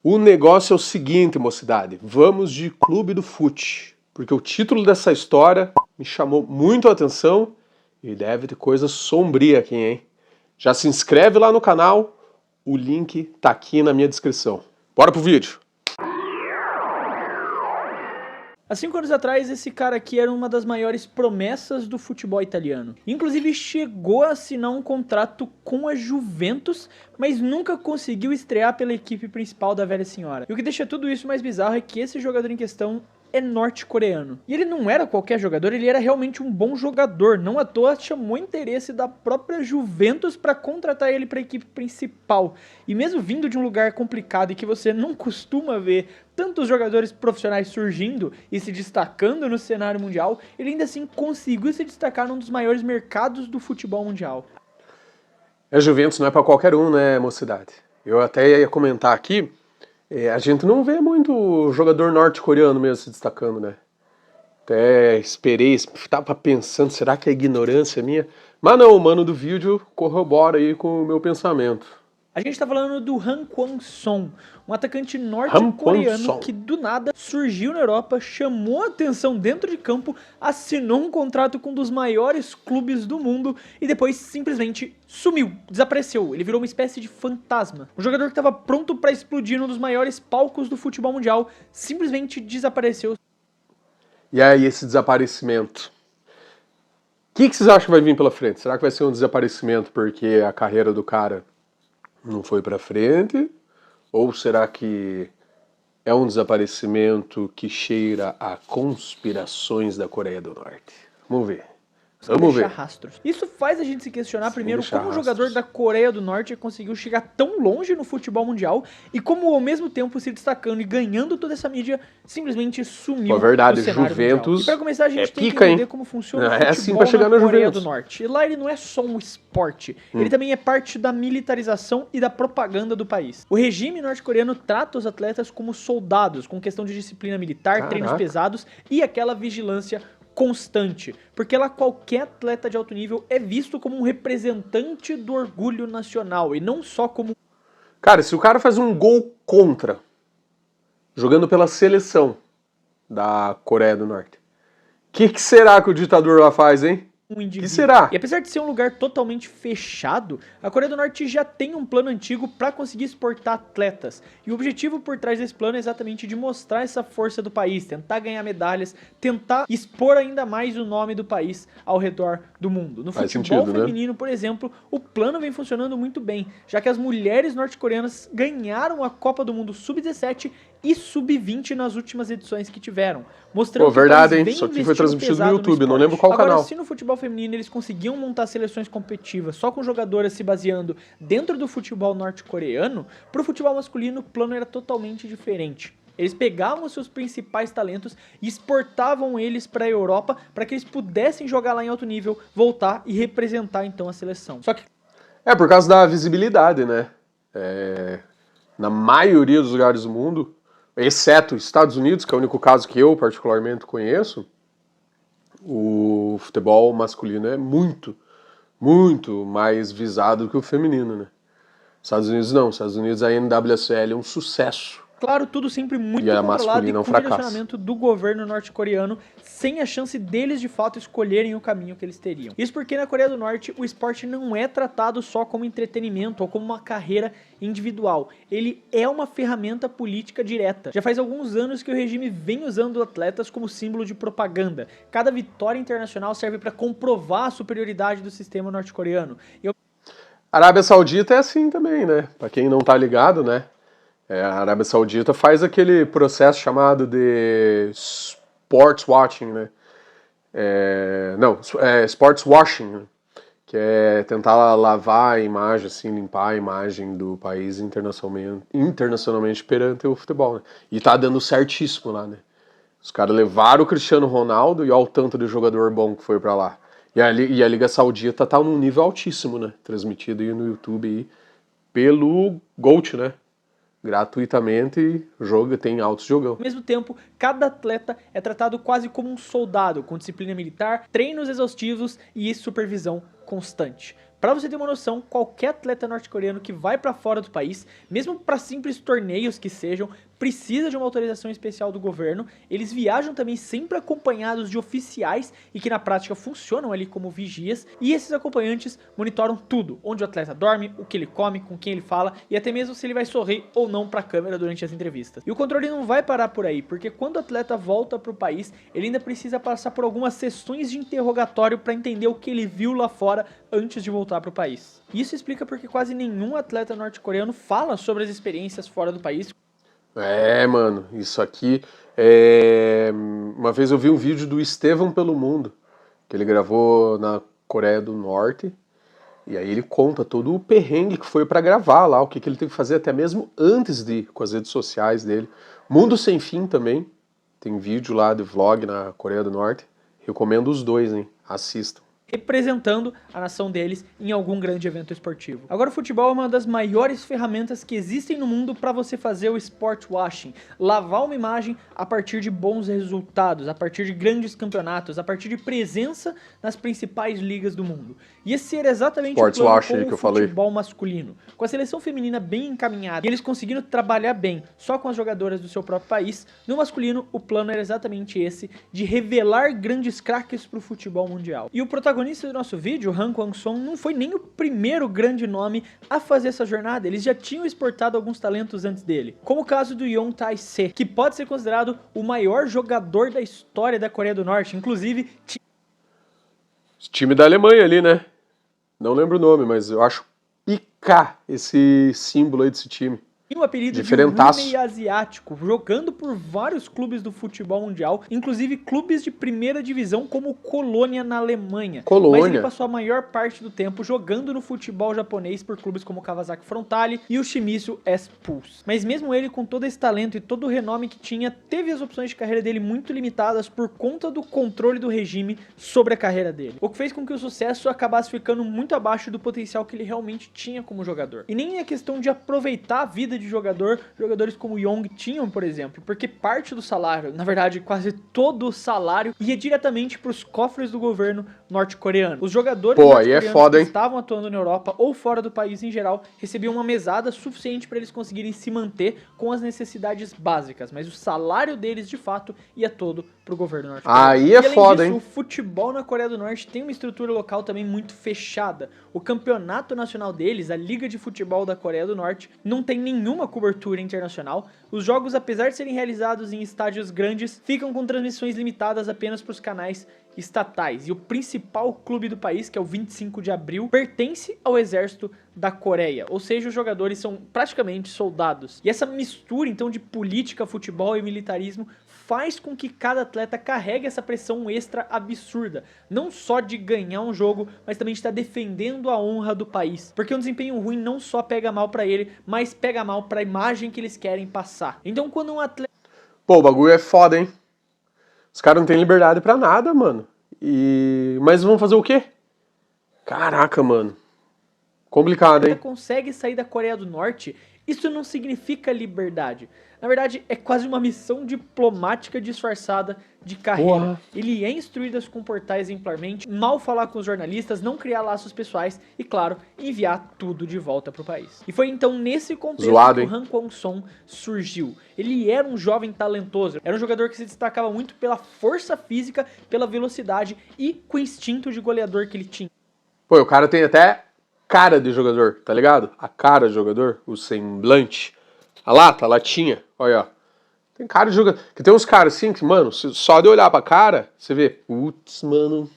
O negócio é o seguinte, mocidade, vamos de Clube do Fute, porque o título dessa história me chamou muito a atenção e deve ter coisa sombria aqui, hein? Já se inscreve lá no canal, o link tá aqui na minha descrição. Bora pro vídeo! Há 5 anos atrás, esse cara aqui era uma das maiores promessas do futebol italiano. Inclusive chegou a assinar um contrato com a Juventus, mas nunca conseguiu estrear pela equipe principal da velha senhora. E o que deixa tudo isso mais bizarro é que esse jogador em questão é norte-coreano. E ele não era qualquer jogador, ele era realmente um bom jogador. Não à toa chamou interesse da própria Juventus para contratar ele para a equipe principal. E mesmo vindo de um lugar complicado e que você não costuma ver tantos jogadores profissionais surgindo e se destacando no cenário mundial, ele ainda assim conseguiu se destacar num dos maiores mercados do futebol mundial. A Juventus não é pra qualquer um, né, mocidade? Eu até ia comentar aqui, a gente não vê muito jogador norte-coreano mesmo se destacando, né? Até esperei, tava pensando, será que é ignorância minha? Mas não, o mano do vídeo corrobora aí com o meu pensamento. A gente tá falando do Han Kwang-song, um atacante Han norte-coreano Kwang-song. que do nada surgiu na Europa, chamou a atenção dentro de campo, assinou um contrato com um dos maiores clubes do mundo e depois simplesmente sumiu, desapareceu. Ele virou uma espécie de fantasma. Um jogador que estava pronto para explodir num dos maiores palcos do futebol mundial simplesmente desapareceu. E aí, esse desaparecimento? O que vocês acham que vai vir pela frente? Será que vai ser um desaparecimento porque a carreira do cara não foi pra frente? Ou será que é um desaparecimento que cheira a conspirações da Coreia do Norte? Vamos ver. Vamos ver. Rastros. Isso faz a gente se questionar primeiro deixar como um rastros. jogador da Coreia do Norte conseguiu chegar tão longe no futebol mundial e como ao mesmo tempo se destacando e ganhando toda essa mídia, simplesmente sumiu Pô, verdade, do cenário Juventus mundial. E para começar a gente é tem pica, que entender hein? como funciona o É futebol assim pra chegar na na Coreia Juventus. do Norte. E lá ele não é só um esporte, ele também é parte da militarização e da propaganda do país. O regime norte-coreano trata os atletas como soldados, com questão de disciplina militar, treinos Caraca. pesados e aquela vigilância constante, porque lá qualquer atleta de alto nível é visto como um representante do orgulho nacional e não só como... Cara, se o cara faz um gol contra, jogando pela seleção da Coreia do Norte, o que será que o ditador lá faz, hein? um indivíduo. Que será? E apesar de ser um lugar totalmente fechado, a Coreia do Norte já tem um plano antigo para conseguir exportar atletas. E o objetivo por trás desse plano é exatamente de mostrar essa força do país, tentar ganhar medalhas, tentar expor ainda mais o nome do país ao redor do mundo. No Faz futebol sentido, né? feminino, por exemplo, o plano vem funcionando muito bem, já que as mulheres norte-coreanas ganharam a Copa do Mundo Sub-17 e Sub-20 nas últimas edições que tiveram, mostrando Pô, verdade, que hein? o país Isso vem aqui foi investindo transmitido no pesado YouTube, não esporte. lembro qual Agora, canal. se no futebol feminino eles conseguiam montar seleções competitivas só com jogadoras se baseando dentro do futebol norte-coreano, pro futebol masculino o plano era totalmente diferente. Eles pegavam os seus principais talentos e exportavam eles para a Europa para que eles pudessem jogar lá em alto nível, voltar e representar então a seleção. Só que É por causa da visibilidade, né? Na maioria dos lugares do mundo, exceto Estados Unidos, que é o único caso que eu particularmente conheço, o futebol masculino é muito, muito mais visado que o feminino, né? Estados Unidos não, Estados Unidos a NWSL é um sucesso. claro, tudo sempre muito E a controlado e masculina é um com fracasso. direcionamento do governo norte-coreano, sem a chance deles de fato escolherem o caminho que eles teriam. Isso porque na Coreia do Norte o esporte não é tratado só como entretenimento ou como uma carreira individual. Ele é uma ferramenta política direta. Já faz alguns anos que o regime vem usando atletas como símbolo de propaganda. Cada vitória internacional serve para comprovar a superioridade do sistema norte-coreano. A Arábia Saudita é assim também, né? Pra quem não tá ligado, né? A Arábia Saudita faz aquele processo chamado de sports watching, né? Sports washing, né? Que é tentar lavar a imagem, assim, limpar a imagem do país internacionalmente perante o futebol, né? E tá dando certíssimo lá, né? Os caras levaram o Cristiano Ronaldo e olha o tanto de jogador bom que foi pra lá. E a Liga Saudita tá num nível altíssimo, né? Transmitido aí no YouTube aí pelo GOAT, né? Gratuitamente, tem altos jogão. Ao mesmo tempo, cada atleta é tratado quase como um soldado, com disciplina militar, treinos exaustivos e supervisão constante. Pra você ter uma noção, qualquer atleta norte-coreano que vai pra fora do país, mesmo pra simples torneios que sejam, precisa de uma autorização especial do governo. Eles viajam também sempre acompanhados de oficiais e que na prática funcionam ali como vigias. E esses acompanhantes monitoram tudo, onde o atleta dorme, o que ele come, com quem ele fala e até mesmo se ele vai sorrir ou não pra câmera durante as entrevistas. E o controle não vai parar por aí, porque quando o atleta volta pro país, ele ainda precisa passar por algumas sessões de interrogatório pra entender o que ele viu lá fora antes de voltar pro país. Isso explica porque quase nenhum atleta norte-coreano fala sobre as experiências fora do país. Mano, isso aqui uma vez eu vi um vídeo do Estevão pelo Mundo, que ele gravou na Coreia do Norte, e aí ele conta todo o perrengue que foi pra gravar lá, o que ele teve que fazer até mesmo antes de ir com as redes sociais dele. Mundo Sem Fim também, tem vídeo lá de vlog na Coreia do Norte, recomendo os dois, hein, assistam. Representando a nação deles em algum grande evento esportivo. Agora, o futebol é uma das maiores ferramentas que existem no mundo para você fazer o sport washing, lavar uma imagem a partir de bons resultados, a partir de grandes campeonatos, a partir de presença nas principais ligas do mundo. E esse era exatamente o plano com o futebol masculino. Com a seleção feminina bem encaminhada e eles conseguindo trabalhar bem só com as jogadoras do seu próprio país, no masculino o plano era exatamente esse, de revelar grandes craques para o futebol mundial. E o protagonista do nosso vídeo, Han Kwang-song, não foi nem o primeiro grande nome a fazer essa jornada, eles já tinham exportado alguns talentos antes dele, como o caso do Young Tae-se, que pode ser considerado o maior jogador da história da Coreia do Norte, inclusive... Time da Alemanha ali, né? Não lembro o nome, mas eu acho pica esse símbolo aí desse time. Tem o apelido de Rooney asiático, jogando por vários clubes do futebol mundial, inclusive clubes de primeira divisão como Colônia na Alemanha. Mas ele passou a maior parte do tempo jogando no futebol japonês por clubes como Kawasaki Frontale e o Shimizu S-Pulse. Mas mesmo ele, com todo esse talento e todo o renome que tinha, teve as opções de carreira dele muito limitadas por conta do controle do regime sobre a carreira dele. O que fez com que o sucesso acabasse ficando muito abaixo do potencial que ele realmente tinha como jogador. E nem é questão de aproveitar a vida de jogadores como Young tinham, por exemplo, porque parte do salário, na verdade quase todo o salário, ia diretamente para os cofres do governo norte-coreano. Os jogadores norte-coreanos que estavam atuando na Europa ou fora do país em geral recebiam uma mesada suficiente para eles conseguirem se manter com as necessidades básicas, mas o salário deles de fato ia todo pro governo norte-coreano. Aí é foda, hein? O futebol na Coreia do Norte tem uma estrutura local também muito fechada. O campeonato nacional deles, a Liga de Futebol da Coreia do Norte, não tem nenhuma cobertura internacional. Os jogos, apesar de serem realizados em estádios grandes, ficam com transmissões limitadas apenas para os canais estatais. E o principal clube do país, que é o 25 de Abril, pertence ao exército da Coreia. Ou seja, os jogadores são praticamente soldados. E essa mistura, então, de política, futebol e militarismo faz com que cada atleta carregue essa pressão extra absurda. Não só de ganhar um jogo, mas também de estar defendendo a honra do país. Porque um desempenho ruim não só pega mal pra ele, mas pega mal pra imagem que eles querem passar. Então quando um atleta... Pô, o bagulho é foda, hein? Os caras não têm liberdade pra nada, mano. Mas vão fazer o quê? Caraca, mano. Complicado, hein? Consegue sair da Coreia do Norte, isso não significa liberdade. Na verdade, é quase uma missão diplomática disfarçada de carreira. Porra. Ele é instruído a se comportar exemplarmente, mal falar com os jornalistas, não criar laços pessoais e, claro, enviar tudo de volta pro país. E foi então nesse contexto que o Han Kwang-song surgiu. Ele era um jovem talentoso, era um jogador que se destacava muito pela força física, pela velocidade e com o instinto de goleador que ele tinha. Pô, o cara tem até cara de jogador, tá ligado? A cara de jogador, o semblante. A lata, a latinha, olha, ó. Tem cara de jogador. Que tem uns caras assim que, mano, só de olhar pra cara, você vê, putz, mano,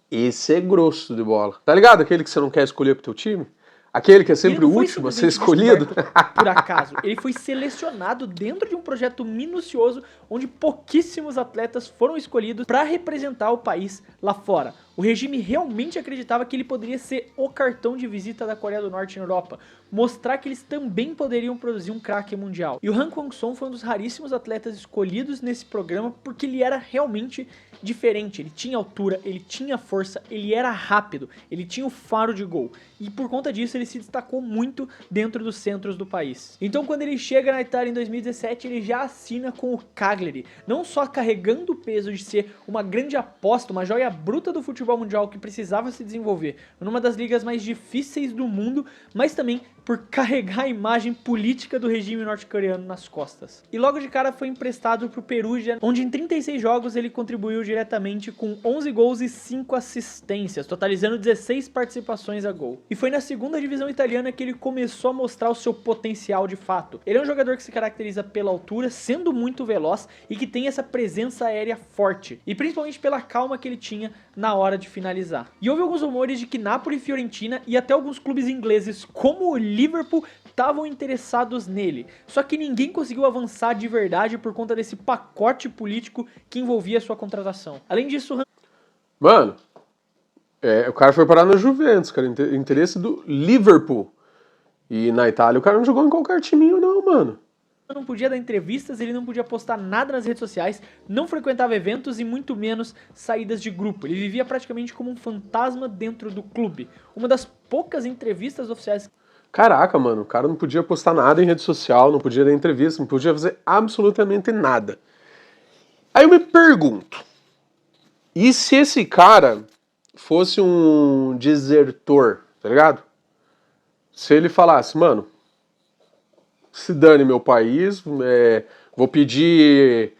esse é grosso de bola. Tá ligado? Aquele que você não quer escolher pro teu time? Aquele que é sempre o último a ser escolhido? Por acaso, ele foi selecionado dentro de um projeto minucioso onde pouquíssimos atletas foram escolhidos para representar o país lá fora. O regime realmente acreditava que ele poderia ser o cartão de visita da Coreia do Norte na Europa, mostrar que eles também poderiam produzir um craque mundial. E o Han Kwang-song foi um dos raríssimos atletas escolhidos nesse programa porque ele era realmente diferente. Ele tinha altura, ele tinha força, ele era rápido, ele tinha o faro de gol. E por conta disso ele se destacou muito dentro dos centros do país. Então quando ele chega na Itália em 2017, ele já assina com o Cagliari, não só carregando o peso de ser uma grande aposta, uma joia bruta do futebol futebol mundial que precisava se desenvolver numa das ligas mais difíceis do mundo, mas também por carregar a imagem política do regime norte-coreano nas costas. E logo de cara foi emprestado pro Perugia, onde em 36 jogos ele contribuiu diretamente com 11 gols e 5 assistências, totalizando 16 participações a gol. E foi na segunda divisão italiana que ele começou a mostrar o seu potencial de fato. Ele é um jogador que se caracteriza pela altura, sendo muito veloz e que tem essa presença aérea forte, e principalmente pela calma que ele tinha na hora de finalizar. E houve alguns rumores de que Napoli, Fiorentina e até alguns clubes ingleses, como o Liverpool, estavam interessados nele, só que ninguém conseguiu avançar de verdade por conta desse pacote político que envolvia sua contratação. Além disso, mano, o cara foi parar no Juventus, cara, interesse do Liverpool. E na Itália o cara não jogou em qualquer timinho não, mano. Não podia dar entrevistas, ele não podia postar nada nas redes sociais, não frequentava eventos e muito menos saídas de grupo. Ele vivia praticamente como um fantasma dentro do clube. Uma das poucas entrevistas oficiais. Caraca, mano, o cara não podia postar nada em rede social, não podia dar entrevista, não podia fazer absolutamente nada. Aí eu me pergunto, e se esse cara fosse um desertor, tá ligado? Se ele falasse, mano, se dane meu país, vou pedir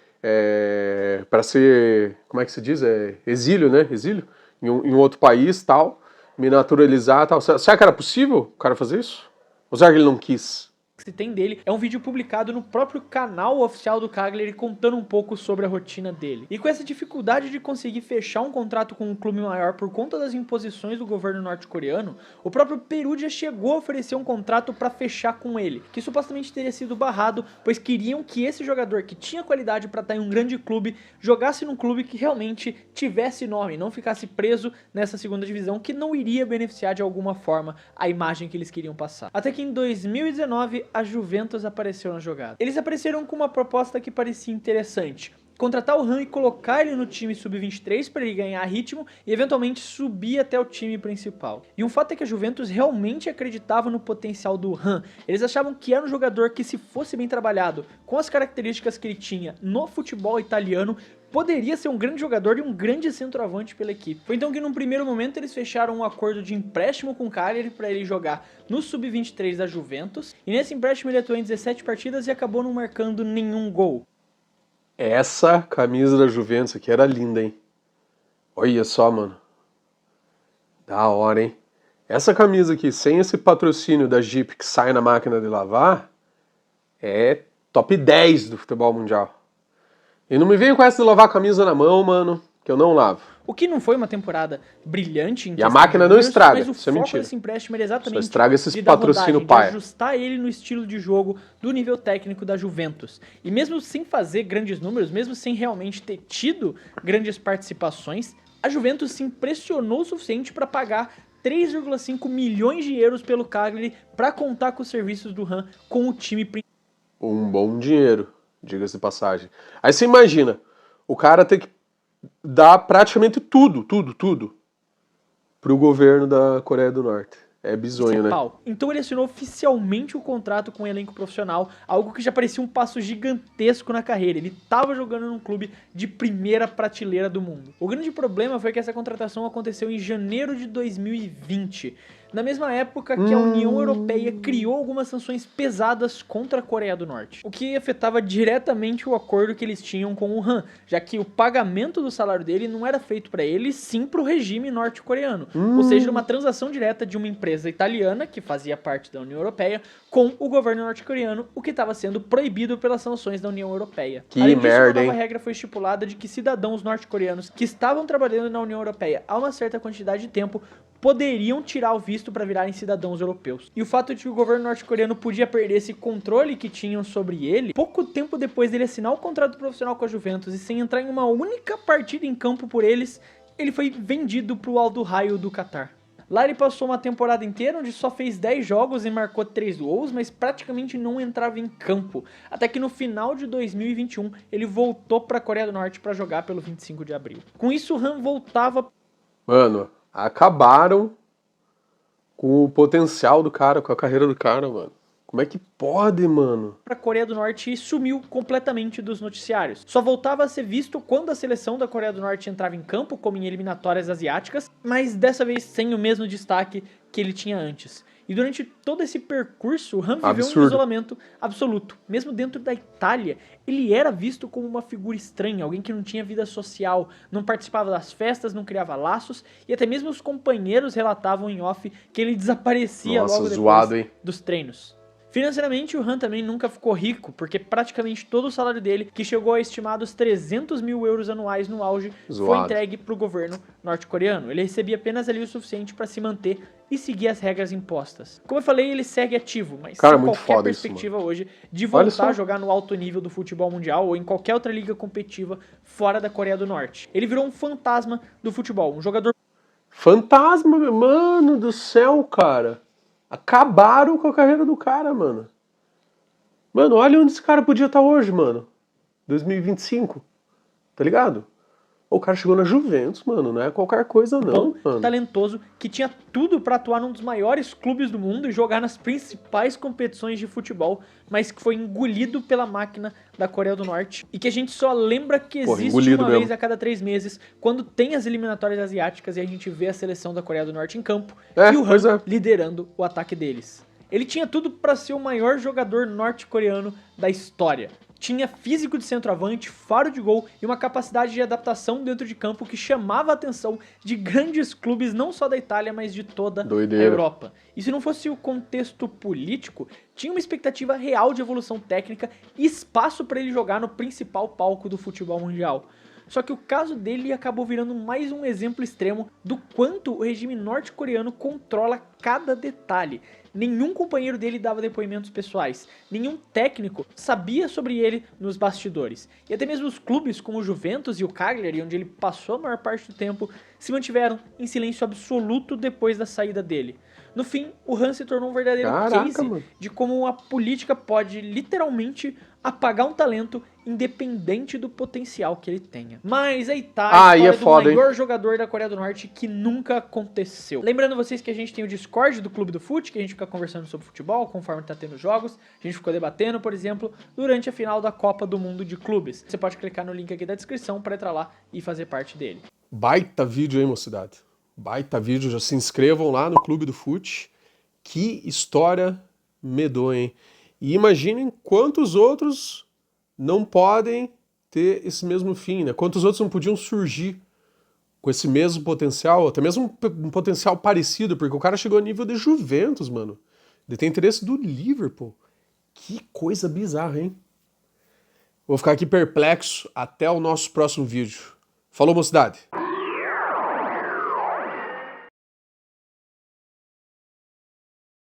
pra ser, como é que se diz? Exílio, né? Exílio? Em um outro país, tal, me naturalizar, tal. Será que era possível o cara fazer isso? Ou será que ele não quis? Que se tem dele é um vídeo publicado no próprio canal oficial do Cagliari contando um pouco sobre a rotina dele. E com essa dificuldade de conseguir fechar um contrato com um clube maior por conta das imposições do governo norte-coreano, o próprio Perugia chegou a oferecer um contrato para fechar com ele, que supostamente teria sido barrado, pois queriam que esse jogador que tinha qualidade para estar em um grande clube, jogasse num clube que realmente tivesse nome, não ficasse preso nessa segunda divisão, que não iria beneficiar de alguma forma a imagem que eles queriam passar. Até que em 2019 a Juventus apareceu na jogada. Eles apareceram com uma proposta que parecia interessante: contratar o Han e colocar ele no time sub-23 para ele ganhar ritmo e eventualmente subir até o time principal. E um fato é que a Juventus realmente acreditava no potencial do Han. Eles achavam que era um jogador que, se fosse bem trabalhado, com as características que ele tinha no futebol italiano, poderia ser um grande jogador e um grande centroavante pela equipe. Foi então que num primeiro momento eles fecharam um acordo de empréstimo com o Cagliari para ele jogar no sub-23 da Juventus, e nesse empréstimo ele atuou em 17 partidas e acabou não marcando nenhum gol. Essa camisa da Juventus aqui era linda, hein? Olha só, mano. Da hora, hein? Essa camisa aqui, sem esse patrocínio da Jeep que sai na máquina de lavar, é top 10 do futebol mundial. E não me venha com essa de lavar a camisa na mão, mano, que eu não lavo. O que não foi uma temporada brilhante em E a máquina não estraga, mas o isso é foco mentira. desse empréstimo era exatamente só estraga esses de dar patrocínio rodagem, paia. de ajustar ele no estilo de jogo do nível técnico da Juventus. E mesmo sem fazer grandes números, mesmo sem realmente ter tido grandes participações, a Juventus se impressionou o suficiente para pagar 3,5 milhões de euros pelo Cagliari para contar com os serviços do Han com o time principal. Um bom dinheiro, diga-se de passagem. Aí você imagina, o cara tem que dar praticamente tudo pro governo da Coreia do Norte. É bizonho, né? Então ele assinou oficialmente o contrato com o elenco profissional, algo que já parecia um passo gigantesco na carreira. Ele estava jogando num clube de primeira prateleira do mundo. O grande problema foi que essa contratação aconteceu em janeiro de 2020. Na mesma época que a União Europeia criou algumas sanções pesadas contra a Coreia do Norte, o que afetava diretamente o acordo que eles tinham com o Han, já que o pagamento do salário dele não era feito para ele, sim para o regime norte-coreano, ou seja, uma transação direta de uma empresa italiana, que fazia parte da União Europeia, com o governo norte-coreano, o que estava sendo proibido pelas sanções da União Europeia. Que Além disso, merda, uma nova hein? regra foi estipulada de que cidadãos norte-coreanos que estavam trabalhando na União Europeia há uma certa quantidade de tempo poderiam tirar o visto para virarem cidadãos europeus. E o fato de que o governo norte-coreano podia perder esse controle que tinham sobre ele, pouco tempo depois dele assinar o contrato profissional com a Juventus e sem entrar em uma única partida em campo por eles, ele foi vendido para o Al Duhail do Catar. Lá ele passou uma temporada inteira onde só fez 10 jogos e marcou 3 gols, mas praticamente não entrava em campo. Até que no final de 2021 ele voltou para a Coreia do Norte para jogar pelo 25 de abril. Com isso o Han voltava... Mano, acabaram com o potencial do cara, com a carreira do cara, mano. Como é que pode, mano? Para a Coreia do Norte e sumiu completamente dos noticiários. Só voltava a ser visto quando a seleção da Coreia do Norte entrava em campo, como em eliminatórias asiáticas, mas dessa vez sem o mesmo destaque que ele tinha antes. E durante todo esse percurso, o Han viveu um isolamento absoluto. Mesmo dentro da Itália, ele era visto como uma figura estranha, alguém que não tinha vida social, não participava das festas, não criava laços, e até mesmo os companheiros relatavam em off que ele desaparecia logo depois dos treinos. Financeiramente, o Han também nunca ficou rico, porque praticamente todo o salário dele, que chegou a estimados 300 mil euros anuais no auge, foi entregue para o governo norte-coreano. Ele recebia apenas ali o suficiente para se manter e seguir as regras impostas. Como eu falei, ele segue ativo, mas sem qualquer perspectiva hoje de voltar a jogar no alto nível do futebol mundial ou em qualquer outra liga competitiva fora da Coreia do Norte. Ele virou um fantasma do futebol, um jogador... Fantasma, mano do céu, cara. Acabaram com a carreira do cara, mano. Mano, olha onde esse cara podia estar hoje, mano. 2025. Tá ligado? O cara chegou na Juventus, mano. Não é qualquer coisa, não, mano. Talentoso, que tinha tudo pra atuar num dos maiores clubes do mundo e jogar nas principais competições de futebol, mas que foi engolido pela máquina da Coreia do Norte. E que a gente só lembra que existe uma vez a cada 3 meses, quando tem as eliminatórias asiáticas e a gente vê a seleção da Coreia do Norte em campo e o Han liderando o ataque deles. Ele tinha tudo pra ser o maior jogador norte-coreano da história. Tinha físico de centroavante, faro de gol e uma capacidade de adaptação dentro de campo que chamava a atenção de grandes clubes não só da Itália, mas de toda a Europa. E se não fosse o contexto político, tinha uma expectativa real de evolução técnica e espaço para ele jogar no principal palco do futebol mundial. Só que o caso dele acabou virando mais um exemplo extremo do quanto o regime norte-coreano controla cada detalhe. Nenhum companheiro dele dava depoimentos pessoais, nenhum técnico sabia sobre ele nos bastidores. E até mesmo os clubes como o Juventus e o Cagliari, onde ele passou a maior parte do tempo, se mantiveram em silêncio absoluto depois da saída dele. No fim, o Han se tornou um verdadeiro case de como a política pode literalmente apagar um talento independente do potencial que ele tenha. Mas aí tá a história do maior jogador da Coreia do Norte que nunca aconteceu. Lembrando vocês que a gente tem o Discord do Clube do Fute, que a gente fica conversando sobre futebol conforme tá tendo jogos. A gente ficou debatendo, por exemplo, durante a final da Copa do Mundo de Clubes. Você pode clicar no link aqui da descrição para entrar lá e fazer parte dele. Baita vídeo, hein, mocidade? Baita vídeo, já se inscrevam lá no Clube do Fute. Que história medonha, hein? E imaginem quantos outros não podem ter esse mesmo fim, né? Quantos outros não podiam surgir com esse mesmo potencial, até mesmo um potencial parecido, porque o cara chegou a nível de Juventus, mano. Ele tem interesse do Liverpool. Que coisa bizarra, hein? Vou ficar aqui perplexo até o nosso próximo vídeo. Falou, mocidade!